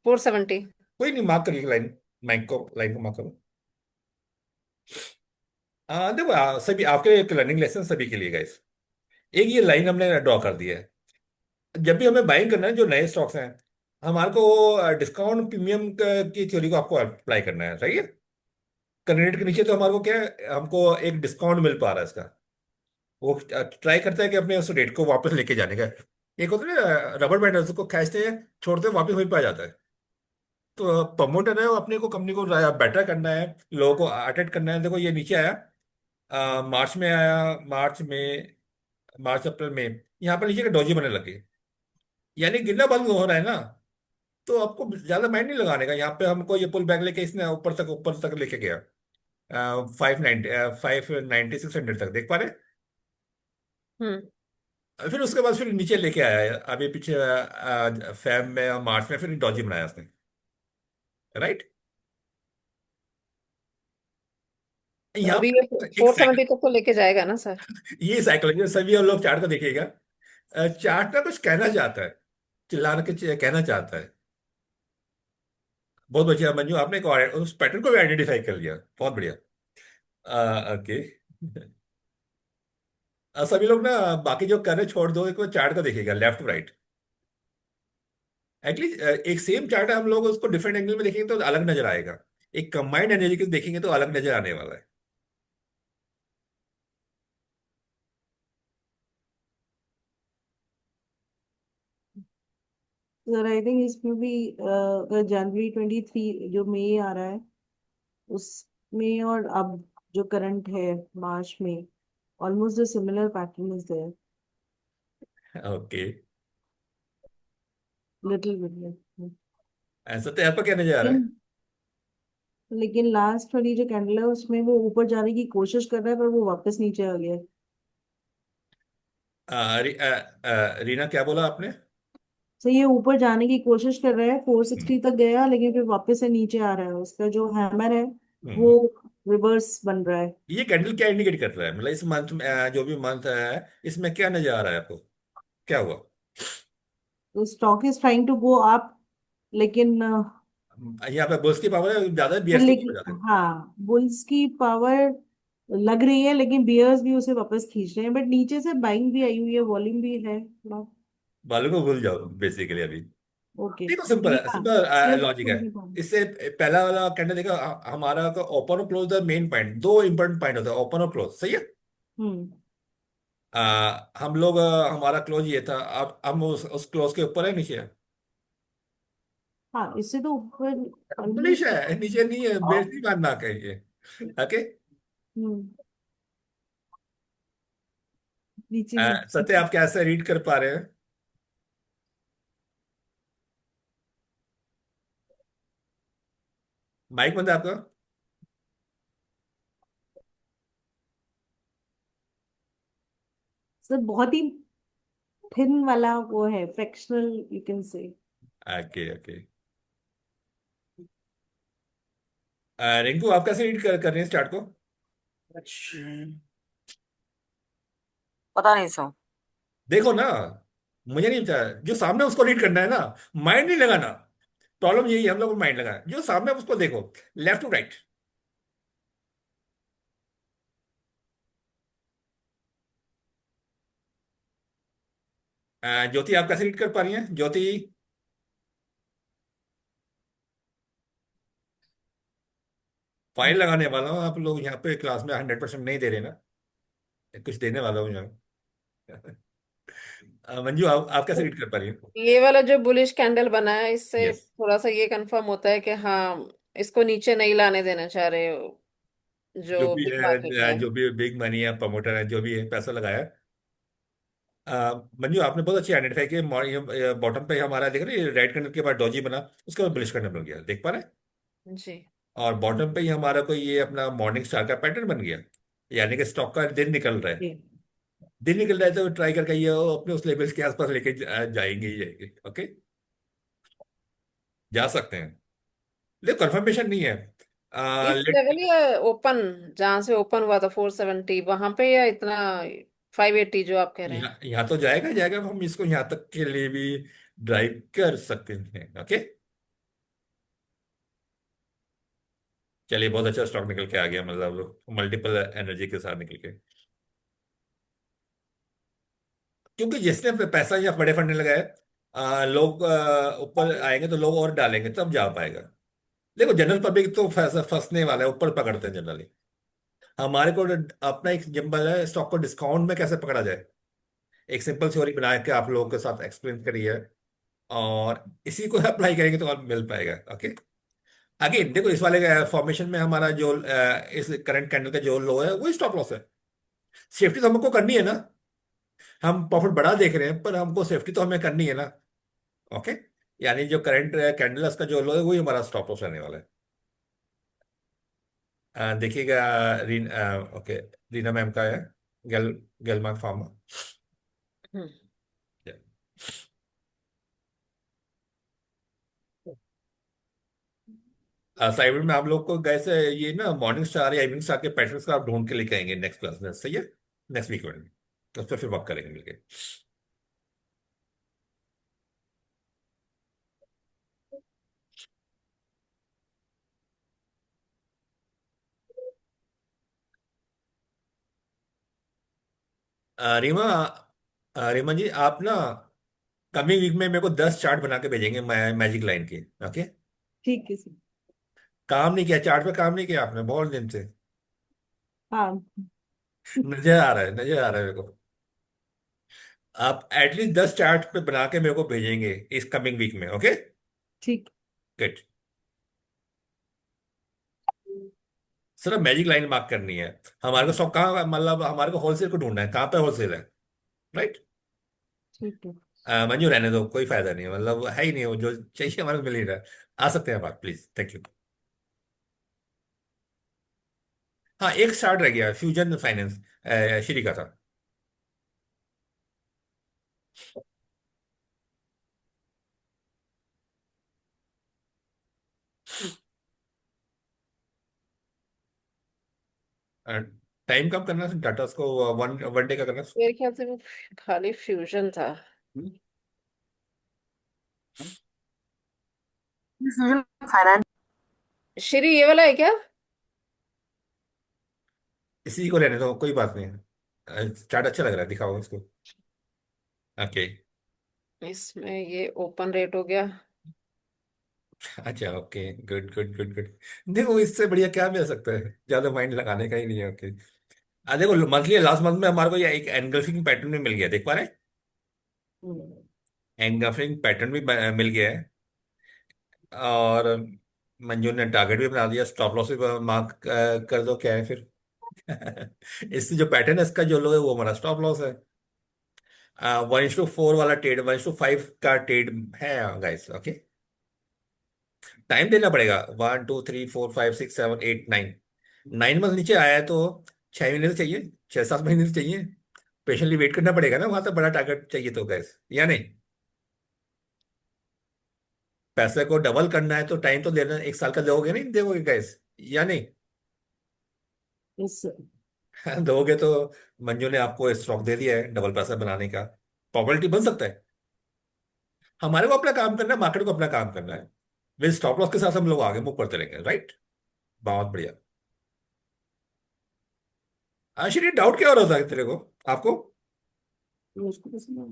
470। कोई नहीं, मार्क करिए लाइन। लाइन को मार्क करो। देखो, सभी आपके एक लर्निंग लेसन सभी के लिए गाइस। एक ये लाइन हमने ड्रॉ कर दी है। जब भी हमें बाइंग करना है जो नए स्टॉक्स हैं, हमारे को डिस्काउंट प्रीमियम की थ्योरी को आपको अप्लाई करना है, सही है। करंट के नीचे तो हमारे को क्या है, हमको एक डिस्काउंट मिल पा रहा है इसका। वो ट्राई करता है कि अपने उस रेट को वापस लेके जाने का। एक होता है ना रबर बैंड, उसको खींचते हैं छोड़ते हैं वापस वहीं पा जाता है। तो प्रमोटर है वो, अपने को कंपनी को बेटर करना है, लोगों को अटेंड करना है। देखो ये नीचे आया, मार्च में आया, मार्च अप्रैल में यहाँ पर नीचे के डोजी बनने लगे, यानी गिरना बंद हो रहा है ना। तो आपको ज्यादा माइंड नहीं लगाने का। यहाँ पे हमको ये पुल बैक लेके इसने ऊपर तक लेके गया, 596 तक देख पा रहे। हम्म। फिर उसके बाद फिर नीचे लेके आया है। अभी पीछे फैब में और मार्च में फिर डॉजी बनाया उसने, राइट। तो यहाँ अभी ये पर एक 470 तक तो लेके जाएगा ना सर? ये साइकोलॉजी सभी हम लोग चार्ट को देखिएगा। चार्ट ना कुछ कहना चाहता है, चिल्ला के कहना चाहता है। बहुत बढ़िया मंजू, आपने उस पैटर्न को भी आइडेंटिफाई कर लिया, बहुत बढ़िया। ओके। सभी लोग ना बाकी जो कर रहे हैं छोड़ दो, एक चार्ट को देखिएगा लेफ्ट राइट। एटलीस्ट एक सेम चार्ट है, हम लोग उसको डिफरेंट एंगल में देखेंगे तो अलग नजर आएगा। एक कंबाइंड एनर्जी को देखेंगे तो अलग नजर आने वाला है। सर आई थिंक इसमें भी January 23 जो मई आ रहा है उसमें और अब जो करंट है मार्च में, almost the similar pattern is there, okay. Little bit. ऐसा तो यहाँ पर क्या नजर आ रहा है? लेकिन लेकिन लास्ट वाली जो कैंडल है उसमें वो ऊपर जाने की कोशिश कर रहा है पर वो वापस नीचे आ गया है। रीना क्या बोला आपने? तो ये ऊपर जाने की कोशिश कर रहा है, 460 तक गया लेकिन फिर वापस से नीचे आ रहा है, उसका जो हैमर है वो हम्म। रिवर्स बन रहा है। ये कैंडल क्या इंडिकेट कर रहा है, मतलब इस मंथ में जो भी मंथ है इसमें क्या नजर आ रहा है आपको, क्या हुआ? तो stock is trying to go up, लेकिन यहाँ पे बुल्स की पावर है ज्यादा, बियर्स की पावर ज्यादा है। हाँ बुल्स की पावर लग रही है लेकिन बियर्स भी उसे वापस खींच रहे हैं, बट नीचे से बाइंग भी आई हुई है, वॉल्यूम भी है थोड़ा। बालों को भूल जाओ बेसिकली अभी। ओके। देखो सिंपल है, हाँ सिंपल just लॉजिक है। thinking about it. इससे पहला वाला कैंडल देखा, हमारा ओपन और क्लोज द मेन पॉइंट, दो इंपॉर्टेंट पॉइंट होता है ओपन और क्लोज, सही है। हम्म। हम लोग हमारा क्लोज ये था, अब हम उस क्लोज के ऊपर है नीचे है? हाँ इससे तो ऊपर बुलिश ऑलमोस्ट। है, नीचे नहीं है, बेस नहीं मानना कहिए। ओके। हम्म। नीचे ही सत्य आप कैसे रीड कर पा रहे हैं? माइक बंद है आपका? सर बहुत ही थिन वाला वो है, fractional you can say. Okay okay. Rinku आप कैसे रीड कर रहे हैं चार्ट को? पता नहीं सर। देखो ना, मुझे नहीं पता, जो सामने उसको रीड करना है ना, माइंड नहीं लगाना। प्रॉब्लम यही है, हम लोग को माइंड लगाना, जो सामने है उसको देखो, लेफ्ट टू राइट। ज्योति आप कैसे रीड कर पा रही हैं ज्योति? फाइल लगाने वाला हूँ, आप लोग यहाँ पे क्लास में 100% नहीं दे रहे ना, कुछ देने वाला हूँ यहाँ। मंजू आप कैसे रीड कर पा रही हैं? ये वाला जो बुलिश कैंडल बना है इससे यस। थोड़ा सा ये कंफर्म होता है कि हाँ, इसको नीचे नहीं लाने देना चाह रहे हो जो जो भी बिग मार्केट है, है। जो भी बिग मनी है, प्रमोटर है, जो भी है पैसा लगाया है। मंजू आपने बहुत अच्छी आइडेंटिफाई की, बॉटम पे हमारा देख रहे रेड कलर के बाद डॉजी बना, उसके बाद ब्लिश करने बन गया, देख पा रहे हैं। जी। और बॉटम पे ही हमारा कोई ये अपना मॉर्निंग स्टार का पैटर्न बन गया, यानी कि स्टॉक का दिन निकल रहा है। दिन निकल रहा है तो ट्राई करके ये अपने उस लेवल के आसपास लेके जाएंगे ही जाएंगे। ओके, जा सकते हैं, लेकिन कंफर्मेशन नहीं है। इस लेट लेवल या ओपन, जहां से ओपन हुआ था 470 वहां पे, या इतना 580 जो आप कह रहे हैं? यहाँ तो जाएगा जाएगा, हम इसको यहाँ तक के लिए भी ड्राइव कर सकते हैं। ओके, चलिए बहुत अच्छा स्टॉक निकल के आ गया, मतलब मल्टीपल एनर्जी के साथ निकल के। क्योंकि जिसने पैसा या बड़े फंड में लगाया लोग ऊपर आएंगे तो लोग और डालेंगे तब जा पाएगा। देखो जनरल पब्लिक तो फंसने वाला है, ऊपर पकड़ते हैं जनरली। हमारे को अपना एक सिंपल है, स्टॉक को डिस्काउंट में कैसे पकड़ा जाए, एक सिंपल थ्योरी बना के आप लोगों के साथ एक्सप्लेन करिए, और इसी को अप्लाई करेंगे तो आप मिल पाएगा। ओके। अगेन देखो, इस वाले फॉर्मेशन में हमारा जो इस करंट कैंडल का जो लो है वो स्टॉप लॉस है। सेफ्टी तो हमको करनी है ना, हम प्रॉफिट बढ़ा देख रहे हैं पर हमको सेफ्टी तो हमें करनी है ना। ओके। यानी जो करंट कैंडल का जो लो है वही हमारा स्टॉप लॉस रहने वाला है। देखिएगा। ओके, रीना मैम का है, गेल गेलमार्क फार्मा। हम्म साइबर में आप लोग को गए से ये ना मॉर्निंग स्टार या इवनिंग स्टार के पैटर्न्स का आप ढूंढ के लेके आएंगे नेक्स्ट क्लास में, सही है? नेक्स्ट वीक में उस पर फिर वर्क करेंगे मिलके। रीमा, रीमा जी आप ना कमिंग वीक में मेरे को 10 चार्ट बना के भेजेंगे मैजिक लाइन के। ओके। ठीक है सर। काम नहीं किया चार्ट पे, काम नहीं किया आपने बहुत दिन से। हाँ। नजर आ रहा है, नजर आ रहा है मेरे को। आप एटलीस्ट 10 चार्ट पे बना के मेरे को भेजेंगे इस कमिंग वीक में। ओके। ठीक। Good. Sir magic line mark करनी है। हमारे को स्टॉक कहाँ, मतलब हमारे को होलसेल को ढूंढना है, कहाँ पे होलसेल है, राइट? ठीक है। मंजू रहने दो, कोई फायदा नहीं है, मतलब है ही नहीं, वो जो चाहिए हमारे को मिल ही रहा है। आ सकते हैं आप प्लीज, थैंक यू। हाँ एक स्टार्ट रह गया, फ्यूजन फाइनेंस, श्री का था। टाइम कम करना है डाटा को, वन वन डे का करना है। मेरे ख्याल से वो खाली फ्यूजन था। Fusion finance. श्री ये वाला है क्या? इसी को रहने दो, कोई बात नहीं है, चार्ट अच्छा लग रहा है, दिखाओ इसको। ओके। इसमें ये ओपन रेट हो गया। अच्छा okay, good good good good. देखो इससे बढ़िया क्या मिल सकता है, ज्यादा माइंड लगाने का ही नहीं है। ओके। देखो मंथली लास्ट मंथ में हमारे को ये एक एनगल्फिंग पैटर्न भी मिल गया, देख पा रहे हैं? हम्म। एनगल्फिंग पैटर्न भी मिल गया है। और मंजू ने टारगेट भी बना दिया, स्टॉप लॉस भी मार्क कर दो, क्या है फिर? इससे जो पैटर्न है इसका जो लो है वो हमारा स्टॉप लॉस है। 1:4 वाला ट्रेड, 1:5 का ट्रेड है गाइस। ओके। टाइम देना पड़ेगा, 1 2 3 4 5 6 7 8 9। 9 मंथ नीचे आया है तो 6 महीने तो चाहिए, 6 7 महीने तो चाहिए। पेशेंटली वेट करना पड़ेगा ना, वहां तक बड़ा टारगेट चाहिए तो गैस, या नहीं? पैसे को डबल करना है तो टाइम तो देना, 1 साल का दोगे नहीं, दोगे गैस, या नहीं? Yes sir. दोगे तो मंजू ने आपको स्टॉक दे दिया है डबल पैसा बनाने का, प्रॉपर्टी बन सकता है। हमारे को अपना काम करना है, मार्केट को अपना काम करना है। विद स्टॉप लॉस के साथ हम लोग आगे मूव करते रहेंगे, राइट? बहुत बढ़िया। आश्चर्य, डाउट क्या हो रहा था तेरे को, आपको? उसको कैसे ना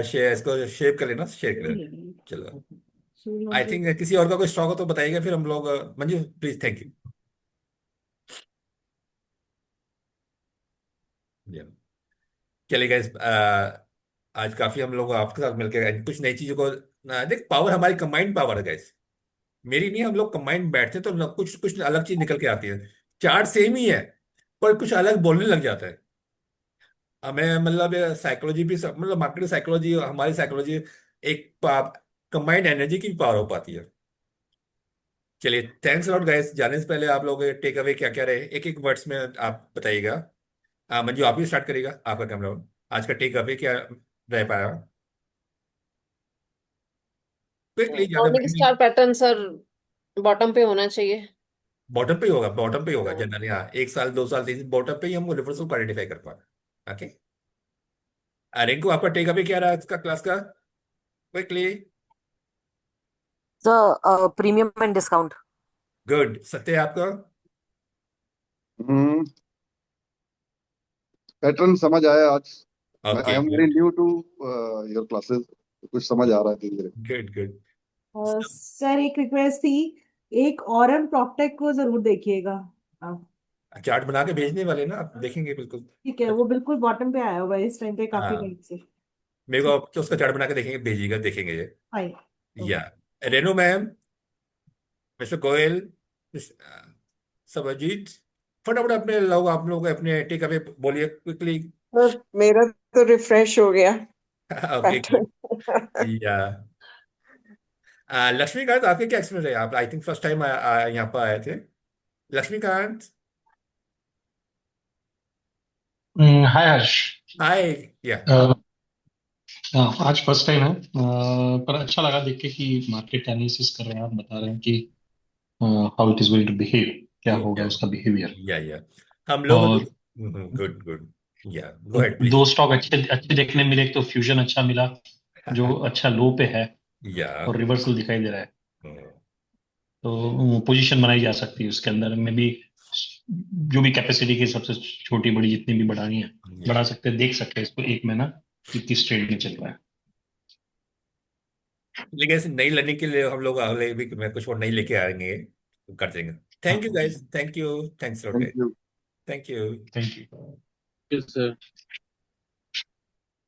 शेयर इसको शेयर कर लेना, शेयर कर लेना। चलो, आई थिंक किसी और का कोई स्टॉक हो तो बताइएगा फिर हम लोग, मंजू प्लीज, थैंक यू। चलिए गाइस, आज काफी हम लोग आपके साथ मिलकर कुछ नई चीजों को देख, पावर हमारी कंबाइंड पावर है गाइस, मेरी नहीं। हम लोग कंबाइंड बैठते हैं तो कुछ कुछ अलग चीज निकल के आती है। चार्ट सेम ही है पर कुछ अलग बोलने लग जाता है। हमें मतलब साइकोलॉजी भी मतलब मार्केट साइकोलॉजी, हमारी साइकोलॉजी एक कंबाइंड एनर्जी की पावर हो पाती है। चलिए, थैंक्स लॉट गाइस। जाने से पहले आप लोग टेक अवे क्या क्या रहे, एक एक वर्ड्स में आप बताइएगा। मंजू आप ही स्टार्ट करिएगा, आपका कैमरा। आज का टेक अवे क्या रह पाया? क्विकली, ज्यादा मॉर्निंग टाइम नहीं। स्टार पैटर्न सर बॉटम पे होना चाहिए। बॉटम पे ही होगा, बॉटम पे ही होगा हाँ। जनरली, हाँ 1 साल 2 साल 3 बॉटम पे ही हम रिवर्सल को आइडेंटिफाई कर पाए। ओके। रिंकू आपका टेक अवे क्या रहा इसका क्लास का, quickly? Sir premium and discount. Good. Satya आपका? हम्म पैटर्न समझ आया आज। I okay, am very new to your classes, कुछ समझ आ रहा है धीरे धीरे। Good good. सर एक रिक्वेस्ट थी, एक ऑरम प्रॉक्टेक को जरूर देखिएगा आप। चार्ट बना के भेजने वाले ना, आप देखेंगे बिल्कुल। ठीक है, वो बिल्कुल बॉटम पे आया हुआ है इस टाइम पे काफी हाँ, टाइम से। मेरे को आप तो उसका चार्ट बना के देखेंगे, भेजिएगा, देखेंगे ये। फाइन। या रेनू मैम, मिस्टर गोयल, सबरजीत, फटाफट अपने लोग, आप लोग अपने टेक अवे बोलिए क्विकली। सर मेरा तो रिफ्रेश हो गया ओके गुड। पैटर्न। या लक्ष्मीकांत, आपके क्या एक्सपीरियंस है? आप आई थिंक फर्स्ट टाइम यहाँ पर आए थे। लक्ष्मीकांत, हाय हर्ष। हाय। या अ, आज फर्स्ट टाइम है, पर अच्छा लगा देख के कि मार्केट एनालिसिस कर रहे हैं, आप बता रहे हैं कि how it is going to behave, क्या होगा या उसका बिहेवियर। या हम लोग, और गुड गुड। या गो अहेड प्लीज। दो स्टॉक अच्छे अच्छे देखने मिले, एक तो फ्यूजन अच्छा मिला जो अच्छा लो पे है या और रिवर्सल दिखाई दे रहा है, तो पोजीशन बनाई जा सकती है उसके अंदर में भी। जो भी कैपेसिटी की सबसे छोटी बड़ी जितनी भी बढ़ानी है बढ़ा सकते हैं, देख सकते हैं इसको एक महीना कि किस ट्रेड में चल रहा है। लेकिन ऐसे नई लर्निंग के लिए हम लोग अगले वीक में कुछ और नई लेके आएंगे, तो कर देंगे। Thank you guys, thank you, thanks lot, thank you. Thank you. Thank you. Yes, sir.